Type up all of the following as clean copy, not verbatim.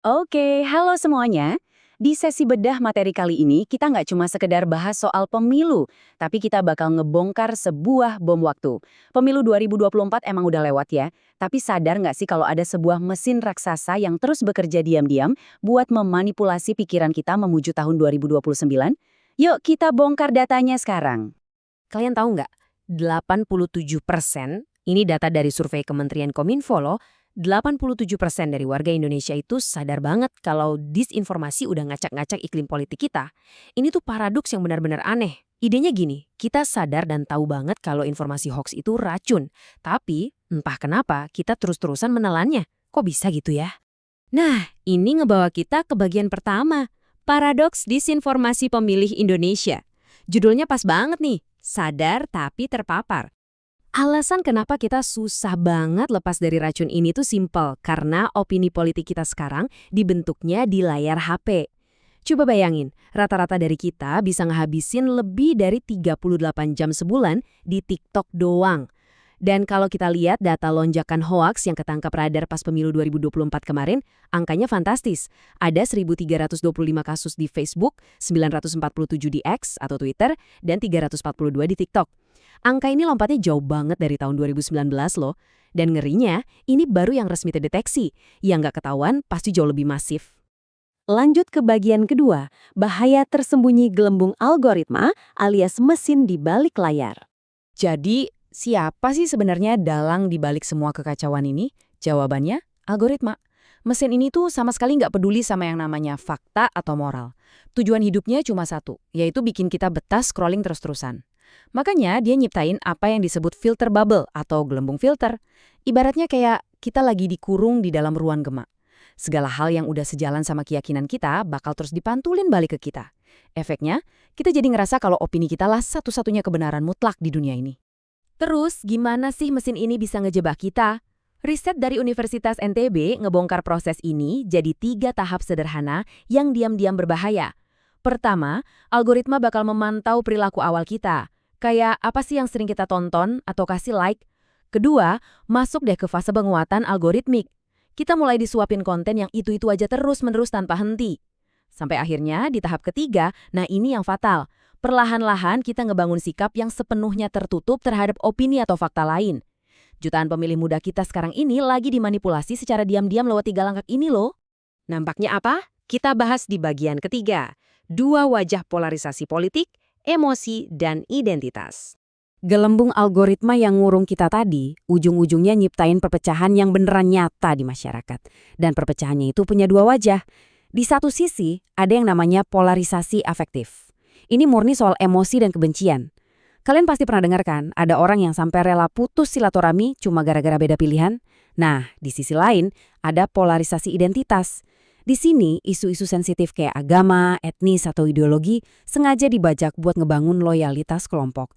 Oke, halo semuanya. Di sesi bedah materi kali ini, kita nggak cuma sekedar bahas soal pemilu, tapi kita bakal ngebongkar sebuah bom waktu. Pemilu 2024 emang udah lewat ya, tapi sadar nggak sih kalau ada sebuah mesin raksasa yang terus bekerja diam-diam buat memanipulasi pikiran kita menuju tahun 2029? Yuk kita bongkar datanya sekarang. Kalian tahu nggak? 87%, ini data dari survei Kementerian Kominfo loh, 87% dari warga Indonesia itu sadar banget kalau disinformasi udah ngacak-ngacak iklim politik kita. Ini tuh paradoks yang benar-benar aneh. Idenya gini, kita sadar dan tahu banget kalau informasi hoax itu racun. Tapi, entah kenapa kita terus-terusan menelannya. Kok bisa gitu ya? Nah, ini ngebawa kita ke bagian pertama. Paradoks disinformasi pemilih Indonesia. Judulnya pas banget nih, sadar tapi terpapar. Alasan kenapa kita susah banget lepas dari racun ini tuh simpel, karena opini politik kita sekarang dibentuknya di layar HP. Coba bayangin, rata-rata dari kita bisa ngehabisin lebih dari 38 jam sebulan di TikTok doang. Dan kalau kita lihat data lonjakan hoaks yang ketangkap radar pas pemilu 2024 kemarin, angkanya fantastis. Ada 1.325 kasus di Facebook, 947 di X atau Twitter, dan 342 di TikTok. Angka ini lompatnya jauh banget dari tahun 2019 loh. Dan ngerinya, ini baru yang resmi terdeteksi. Yang nggak ketahuan pasti jauh lebih masif. Lanjut ke bagian kedua, bahaya tersembunyi gelembung algoritma alias mesin di balik layar. Jadi, siapa sih sebenarnya dalang di balik semua kekacauan ini? Jawabannya, algoritma. Mesin ini tuh sama sekali nggak peduli sama yang namanya fakta atau moral. Tujuan hidupnya cuma satu, yaitu bikin kita betah scrolling terus-terusan. Makanya dia nyiptain apa yang disebut filter bubble atau gelembung filter. Ibaratnya kayak kita lagi dikurung di dalam ruang gema. Segala hal yang udah sejalan sama keyakinan kita bakal terus dipantulin balik ke kita. Efeknya, kita jadi ngerasa kalau opini kita lah satu-satunya kebenaran mutlak di dunia ini. Terus, gimana sih mesin ini bisa ngejebak kita? Riset dari Universitas NTB ngebongkar proses ini jadi 3 tahap sederhana yang diam-diam berbahaya. Pertama, algoritma bakal memantau perilaku awal kita. Kayak apa sih yang sering kita tonton atau kasih like? Kedua, masuk deh ke fase penguatan algoritmik. Kita mulai disuapin konten yang itu-itu aja terus-menerus tanpa henti. Sampai akhirnya di tahap ketiga, nah ini yang fatal. Perlahan-lahan kita ngebangun sikap yang sepenuhnya tertutup terhadap opini atau fakta lain. Jutaan pemilih muda kita sekarang ini lagi dimanipulasi secara diam-diam lewat 3 langkah ini loh. Nampaknya apa? Kita bahas di bagian ketiga. 2 wajah polarisasi politik, emosi, dan identitas. Gelembung algoritma yang ngurung kita tadi, ujung-ujungnya nyiptain perpecahan yang beneran nyata di masyarakat. Dan perpecahannya itu punya 2 wajah. Di satu sisi, ada yang namanya polarisasi afektif. Ini murni soal emosi dan kebencian. Kalian pasti pernah dengar kan, ada orang yang sampai rela putus silaturahmi cuma gara-gara beda pilihan? Nah, di sisi lain, ada polarisasi identitas. Di sini, isu-isu sensitif kayak agama, etnis, atau ideologi sengaja dibajak buat ngebangun loyalitas kelompok.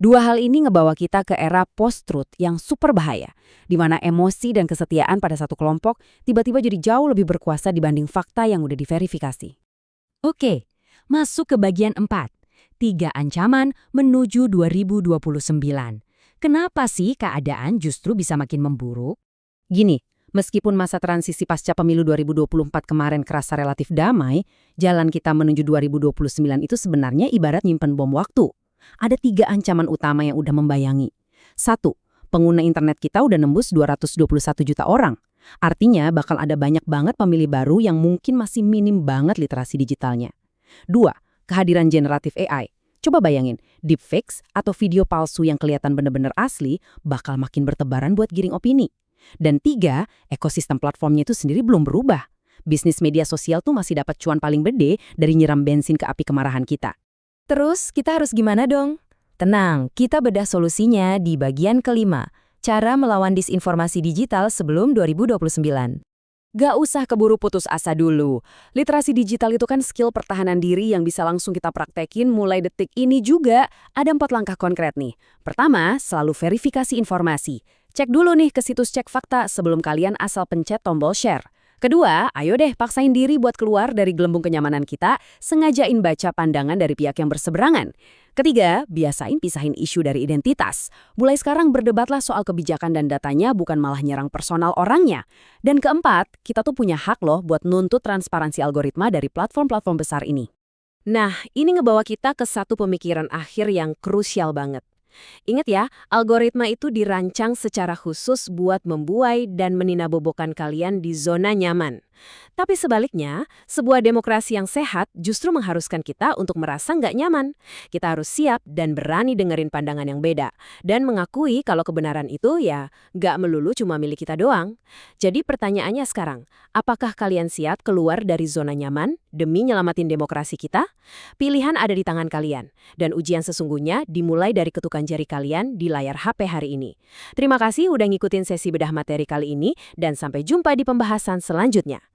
2 hal ini ngebawa kita ke era post-truth yang super bahaya, di mana emosi dan kesetiaan pada satu kelompok tiba-tiba jadi jauh lebih berkuasa dibanding fakta yang udah diverifikasi. Oke, masuk ke bagian 4. 3 ancaman menuju 2029. Kenapa sih keadaan justru bisa makin memburuk? Gini, meskipun masa transisi pasca pemilu 2024 kemarin kerasa relatif damai, jalan kita menuju 2029 itu sebenarnya ibarat nyimpen bom waktu. Ada 3 ancaman utama yang udah membayangi. 1. Pengguna internet kita udah nembus 221 juta orang. Artinya bakal ada banyak banget pemilih baru yang mungkin masih minim banget literasi digitalnya. 2. Kehadiran generatif AI. Coba bayangin, deepfakes atau video palsu yang kelihatan bener-bener asli bakal makin bertebaran buat giring opini. Dan 3, ekosistem platformnya itu sendiri belum berubah. Bisnis media sosial tuh masih dapat cuan paling gede dari nyiram bensin ke api kemarahan kita. Terus kita harus gimana dong? Tenang, kita bedah solusinya di bagian kelima. Cara melawan disinformasi digital sebelum 2029. Gak usah keburu putus asa dulu. Literasi digital itu kan skill pertahanan diri yang bisa langsung kita praktekin mulai detik ini juga. Ada 4 langkah konkret nih. Pertama, selalu verifikasi informasi. Cek dulu nih ke situs cek fakta sebelum kalian asal pencet tombol share. Kedua, ayo deh paksain diri buat keluar dari gelembung kenyamanan kita, sengajain baca pandangan dari pihak yang berseberangan. Ketiga, biasain pisahin isu dari identitas. Mulai sekarang berdebatlah soal kebijakan dan datanya, bukan malah nyerang personal orangnya. Dan keempat, kita tuh punya hak loh buat nuntut transparansi algoritma dari platform-platform besar ini. Nah, ini ngebawa kita ke satu pemikiran akhir yang krusial banget. Ingat ya, algoritma itu dirancang secara khusus buat membuai dan meninabobokan kalian di zona nyaman. Tapi sebaliknya, sebuah demokrasi yang sehat justru mengharuskan kita untuk merasa nggak nyaman. Kita harus siap dan berani dengerin pandangan yang beda. Dan mengakui kalau kebenaran itu ya nggak melulu cuma milik kita doang. Jadi pertanyaannya sekarang, apakah kalian siap keluar dari zona nyaman demi nyelamatin demokrasi kita? Pilihan ada di tangan kalian. Dan ujian sesungguhnya dimulai dari ketukan jari kalian di layar HP hari ini. Terima kasih udah ngikutin sesi bedah materi kali ini dan sampai jumpa di pembahasan selanjutnya.